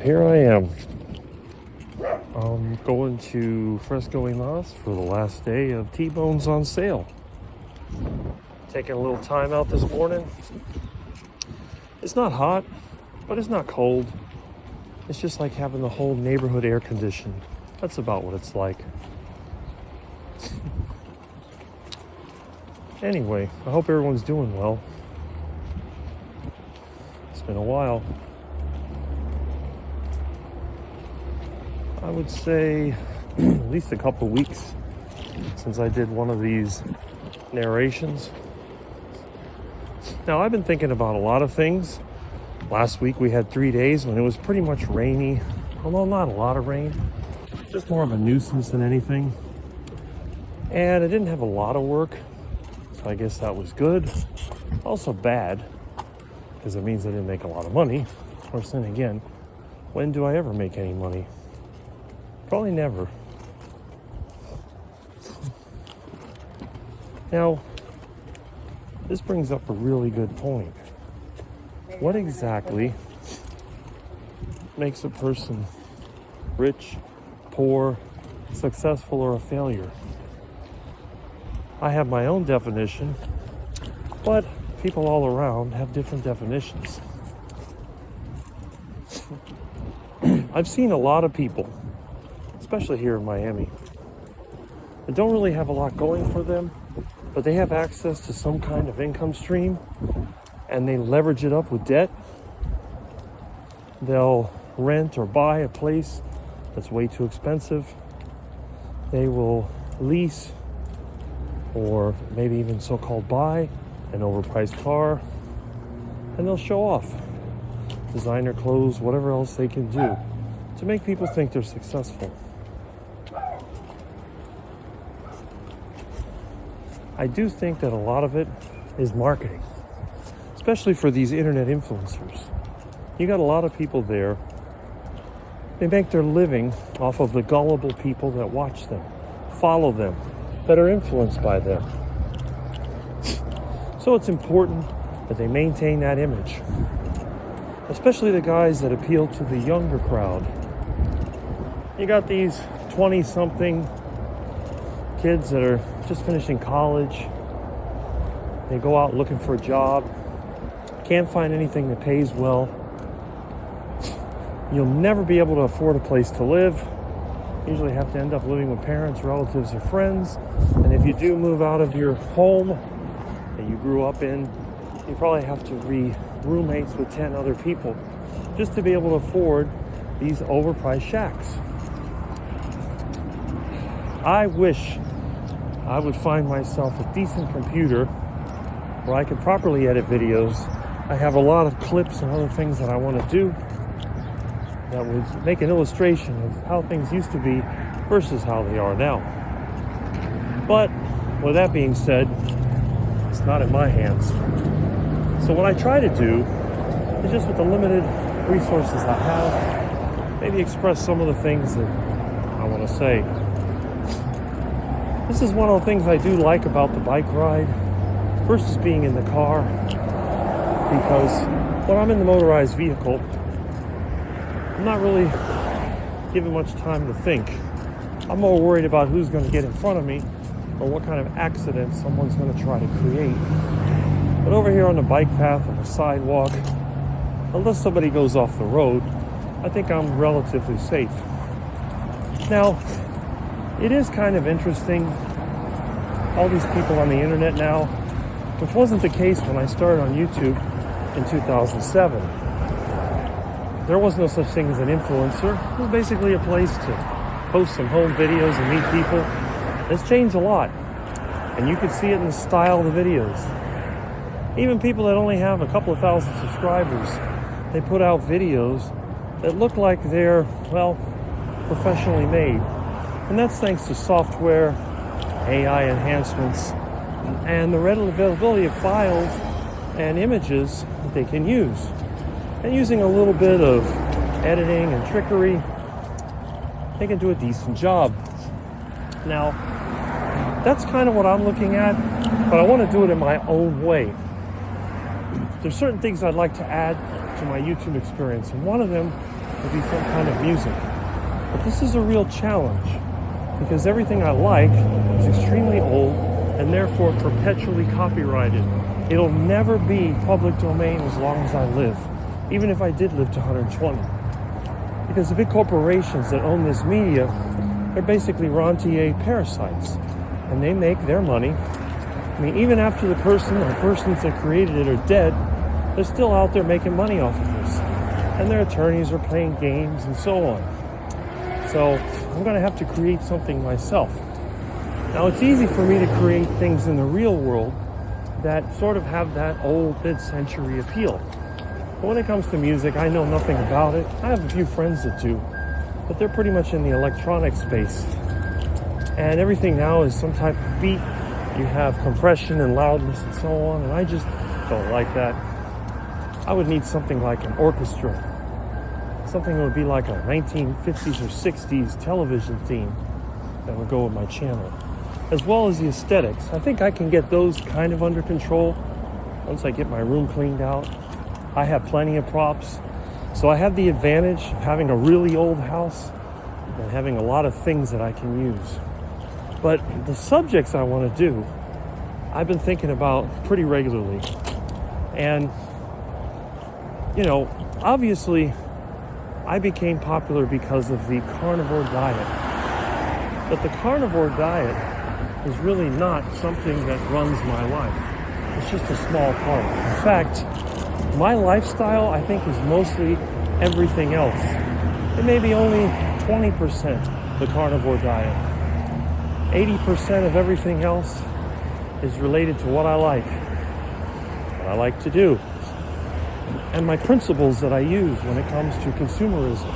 here I am. I'm going to Fresco Emaus for the last day of T-Bones on sale. Taking a little time out this morning. It's not hot, but it's not cold. It's just like having the whole neighborhood air conditioned. That's about what it's like. Anyway, I hope everyone's doing well. It's been a while. I would say at least a couple weeks since I did one of these narrations. Now, I've been thinking about a lot of things. Last week we had 3 days when it was pretty much rainy, although not a lot of rain, just more of a nuisance than anything. And I didn't have a lot of work, so I guess that was good. Also bad, because it means I didn't make a lot of money. Of course, then again, when do I ever make any money? Probably never. Now, this brings up a really good point. What exactly makes a person rich, poor, successful, or a failure? I have my own definition, but people all around have different definitions. I've seen a lot of people, especially here in Miami, that don't really have a lot going for them, but they have access to some kind of income stream and they leverage it up with debt. They'll rent or buy a place that's way too expensive. They will lease or maybe even so-called buy an overpriced car, and they'll show off designer clothes, whatever else they can do to make people think they're successful. I do think that a lot of it is marketing, especially for these internet influencers. You got a lot of people there. They make their living off of the gullible people that watch them, follow them, that are influenced by them. So it's important that they maintain that image, especially the guys that appeal to the younger crowd. You got these 20-something kids that are just finishing college. They go out looking for a job, can't find anything that pays well. You'll never be able to afford a place to live. Usually have to end up living with parents, relatives, or friends. And if you do move out of your home that you grew up in, you probably have to be roommates with 10 other people just to be able to afford these overpriced shacks. I wish I would find myself a decent computer where I could properly edit videos. I have a lot of clips and other things that I want to do that would make an illustration of how things used to be versus how they are now. But with that being said, it's not in my hands. So what I try to do is just with the limited resources I have, maybe express some of the things that I want to say. This is one of the things I do like about the bike ride versus being in the car, because when I'm in the motorized vehicle, I'm not really given much time to think. I'm more worried about who's going to get in front of me or what kind of accident someone's going to try to create. But over here on the bike path, on the sidewalk, unless somebody goes off the road, I think I'm relatively safe. Now, it is kind of interesting, all these people on the internet now, which wasn't the case when I started on YouTube in 2007. There was no such thing as an influencer. It was basically a place to post some home videos and meet people. It's changed a lot, and you can see it in the style of the videos. Even people that only have a couple of thousand subscribers, they put out videos that look like they're, well, professionally made. And that's thanks to software, AI enhancements, and the readily availability of files and images that they can use. And using a little bit of editing and trickery, they can do a decent job. Now, that's kind of what I'm looking at, but I want to do it in my own way. There's certain things I'd like to add to my YouTube experience, and one of them to be some kind of music. But this is a real challenge because everything I like is extremely old and therefore perpetually copyrighted. It'll never be public domain as long as I live, even if I did live to 120. Because the big corporations that own this media, they're basically rentier parasites, and they make their money. I mean, even after the person or persons that created it are dead, they're still out there making money off of this. And their attorneys are playing games and so on. So I'm going to have to create something myself. Now, it's easy for me to create things in the real world that sort of have that old mid-century appeal. But when it comes to music, I know nothing about it. I have a few friends that do, but they're pretty much in the electronic space. And everything now is some type of beat. You have compression and loudness and so on, and I just don't like that. I would need something like an orchestra, something that would be like a 1950s or 60s television theme that would go with my channel, as well as the aesthetics. I think I can get those kind of under control once I get my room cleaned out. I have plenty of props, so I have the advantage of having a really old house and having a lot of things that I can use. But the subjects I want to do, I've been thinking about pretty regularly. And, you know, obviously, I became popular because of the carnivore diet. But the carnivore diet is really not something that runs my life. It's just a small part. In fact, my lifestyle, I think, is mostly everything else. It may be only 20% the carnivore diet. 80% of everything else is related to what I like to do, and my principles that I use when it comes to consumerism.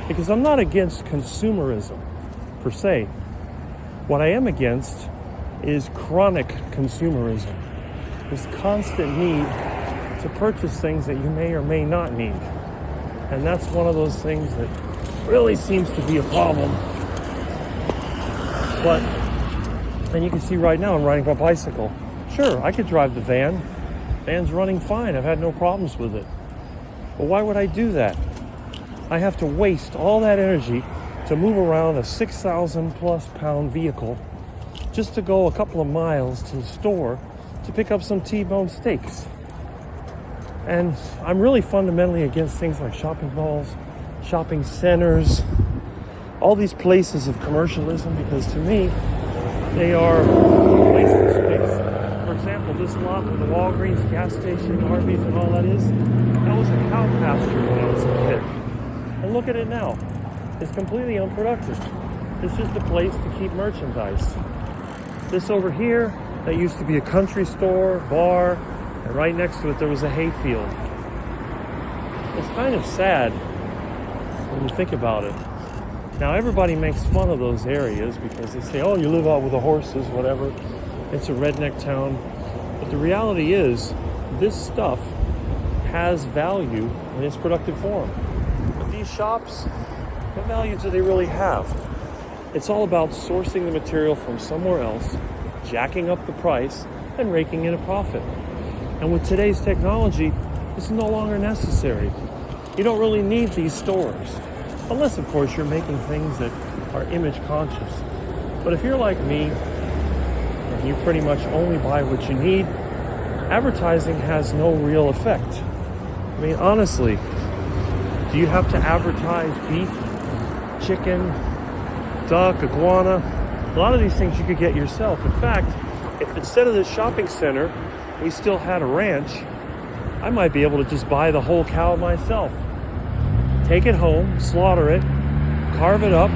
Because I'm not against consumerism per se. What I am against is chronic consumerism, this constant need to purchase things that you may or may not need. And that's one of those things that really seems to be a problem. But, and you can see right now I'm riding my bicycle. Sure, I could drive the van. Van's running fine. I've had no problems with it. But why would I do that? I have to waste all that energy to move around a 6,000 plus pound vehicle just to go a couple of miles to the store to pick up some T-bone steaks. And I'm really fundamentally against things like shopping malls, shopping centers, all these places of commercialism, because to me, they are wastes of space. For example, this lot with the Walgreens gas station, Arby's, and all that was a cow pasture when I was a kid. And look at it now. It's completely unproductive. It's just a place to keep merchandise. This over here, that used to be a country store, bar, and right next to it there was a hayfield. It's kind of sad when you think about it. Now everybody makes fun of those areas because they say, oh, you live out with the horses, whatever. It's a redneck town. But the reality is, this stuff has value in its productive form. But these shops, what value do they really have? It's all about sourcing the material from somewhere else, jacking up the price, and raking in a profit. And with today's technology, this is no longer necessary. You don't really need these stores. Unless, of course, you're making things that are image conscious. But if you're like me, and you pretty much only buy what you need, advertising has no real effect. I mean, honestly, do you have to advertise beef, chicken, duck, iguana? A lot of these things you could get yourself. In fact, if instead of this shopping center, we still had a ranch, I might be able to just buy the whole cow myself. Take it home, slaughter it, carve it up,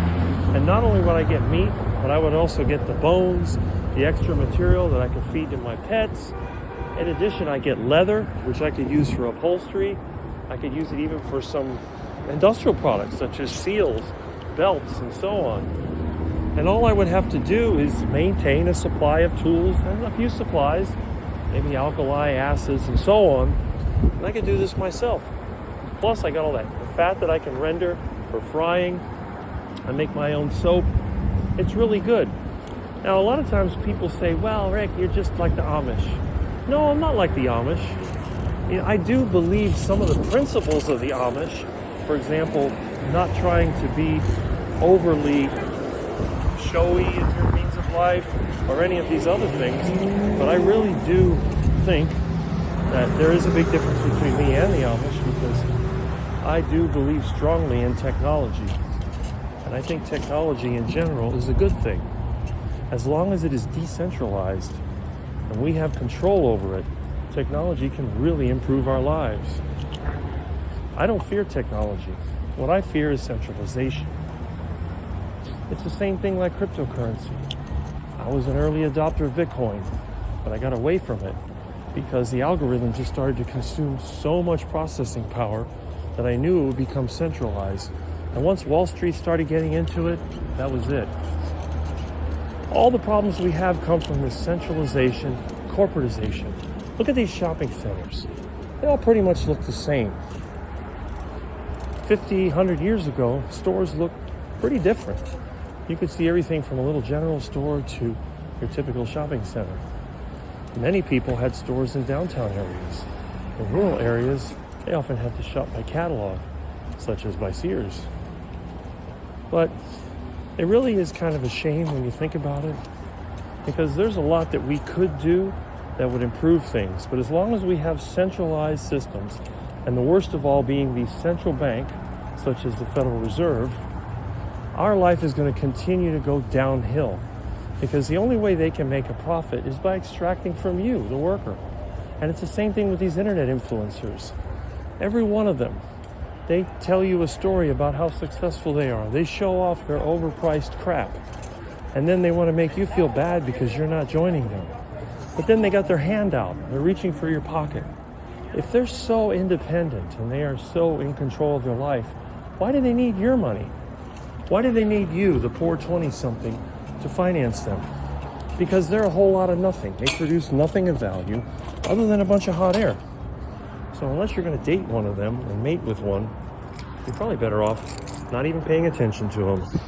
and not only would I get meat, but I would also get the bones, the extra material that I could feed to my pets. In addition, I get leather, which I could use for upholstery. I could use it even for some industrial products, such as seals, belts, and so on. And all I would have to do is maintain a supply of tools and a few supplies, maybe alkali acids and so on, and I could do this myself. Plus, I got all that fat that I can render for frying. I make my own soap. It's really good. Now, a lot of times people say, well, Rick, you're just like the Amish. No, I'm not like the Amish. You know, I do believe some of the principles of the Amish, for example, not trying to be overly showy in your means of life or any of these other things, but I really do think that there is a big difference between me and the Amish, because I do believe strongly in technology. And I think technology in general is a good thing. As long as it is decentralized and we have control over it, technology can really improve our lives. I don't fear technology. What I fear is centralization. It's the same thing like cryptocurrency. I was an early adopter of Bitcoin, but I got away from it because the algorithm just started to consume so much processing power that I knew it would become centralized. And once Wall Street started getting into it, that was it. All the problems we have come from this centralization, corporatization. Look at these shopping centers. They all pretty much look the same. 50, 100 years ago, stores looked pretty different. You could see everything from a little general store to your typical shopping center. Many people had stores in downtown areas. In rural areas, they often had to shop by catalog, such as by Sears. But it really is kind of a shame when you think about it, because there's a lot that we could do that would improve things. But as long as we have centralized systems, and the worst of all being the central bank, such as the Federal Reserve, our life is going to continue to go downhill, because the only way they can make a profit is by extracting from you, the worker. And it's the same thing with these internet influencers. Every one of them, they tell you a story about how successful they are. They show off their overpriced crap. And then they want to make you feel bad because you're not joining them. But then they got their hand out. They're reaching for your pocket. If they're so independent and they are so in control of their life, why do they need your money? Why do they need you, the poor 20-something, to finance them? Because they're a whole lot of nothing. They produce nothing of value other than a bunch of hot air. So unless you're going to date one of them and mate with one, you're probably better off not even paying attention to them.